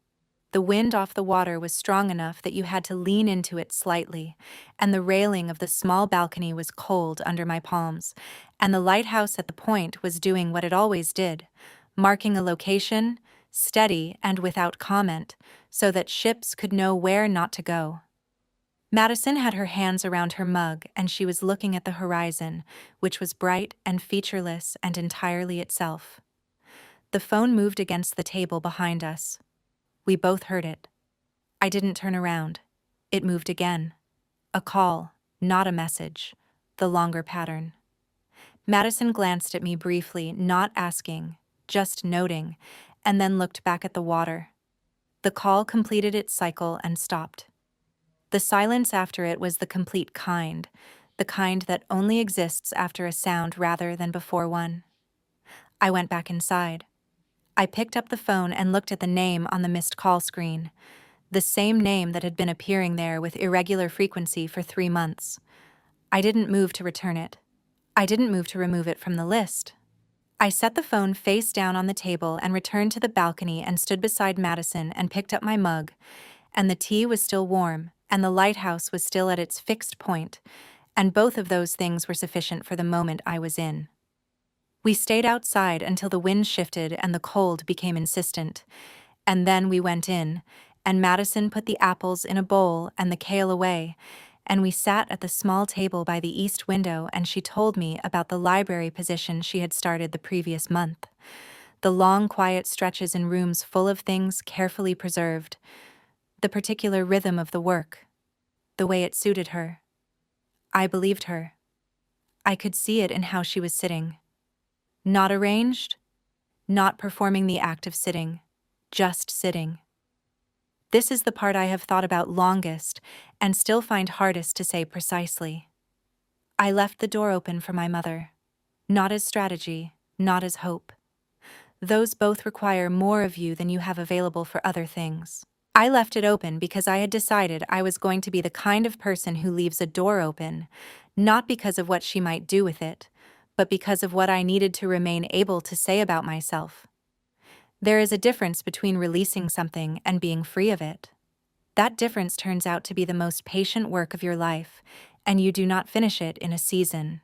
The wind off the water was strong enough that you had to lean into it slightly, and the railing of the small balcony was cold under my palms, and the lighthouse at the point was doing what it always did, marking a location, steady and without comment, so that ships could know where not to go. Madison had her hands around her mug and she was looking at the horizon, which was bright and featureless and entirely itself. The phone moved against the table behind us. We both heard it. I didn't turn around. It moved again. A call, not a message. The longer pattern. Madison glanced at me briefly, not asking, just noting, and then looked back at the water. The call completed its cycle and stopped. The silence after it was the complete kind, the kind that only exists after a sound rather than before one. I went back inside. I picked up the phone and looked at the name on the missed call screen, the same name that had been appearing there with irregular frequency for 3 months. I didn't move to return it. I didn't move to remove it from the list. I set the phone face down on the table and returned to the balcony and stood beside Madison and picked up my mug, and the tea was still warm, and the lighthouse was still at its fixed point, and both of those things were sufficient for the moment I was in. We stayed outside until the wind shifted and the cold became insistent, and then we went in, and Madison put the apples in a bowl and the kale away, and we sat at the small table by the east window and she told me about the library position she had started the previous month. The long, quiet stretches in rooms full of things carefully preserved, the particular rhythm of the work, the way it suited her. I believed her. I could see it in how she was sitting. Not arranged, not performing the act of sitting, just sitting. This is the part I have thought about longest and still find hardest to say precisely. I left the door open for my mother, not as strategy, not as hope. Those both require more of you than you have available for other things. I left it open because I had decided I was going to be the kind of person who leaves a door open, not because of what she might do with it, but because of what I needed to remain able to say about myself. There is a difference between releasing something and being free of it. That difference turns out to be the most patient work of your life, and you do not finish it in a season.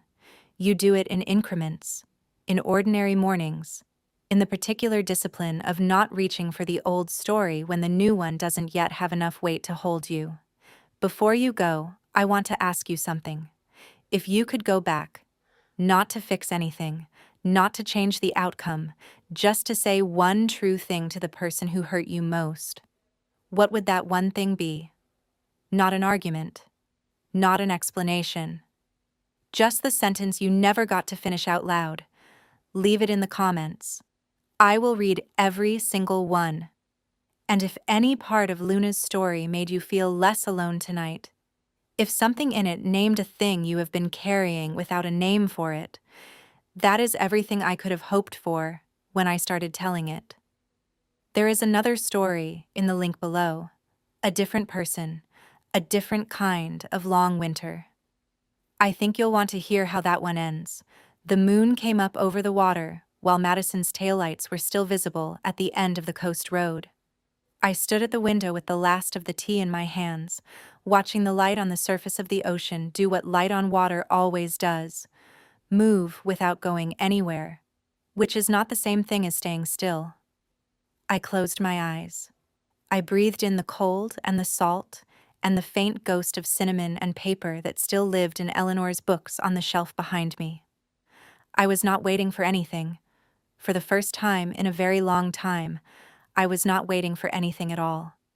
You do it in increments, in ordinary mornings, in the particular discipline of not reaching for the old story when the new one doesn't yet have enough weight to hold you. Before you go, I want to ask you something. If you could go back, not to fix anything, not to change the outcome, just to say one true thing to the person who hurt you most, what would that one thing be? Not an argument, not an explanation. Just the sentence you never got to finish out loud. Leave it in the comments. I will read every single one. And if any part of Luna's story made you feel less alone tonight, if something in it named a thing you have been carrying without a name for it, that is everything I could have hoped for when I started telling it. There is another story in the link below, a different person, a different kind of long winter. I think you'll want to hear how that one ends. The moon came up over the water while Madison's taillights were still visible at the end of the coast road. I stood at the window with the last of the tea in my hands, watching the light on the surface of the ocean do what light on water always does, move without going anywhere, which is not the same thing as staying still. I closed my eyes. I breathed in the cold and the salt and the faint ghost of cinnamon and paper that still lived in Eleanor's books on the shelf behind me. I was not waiting for anything. For the first time in a very long time, I was not waiting for anything at all.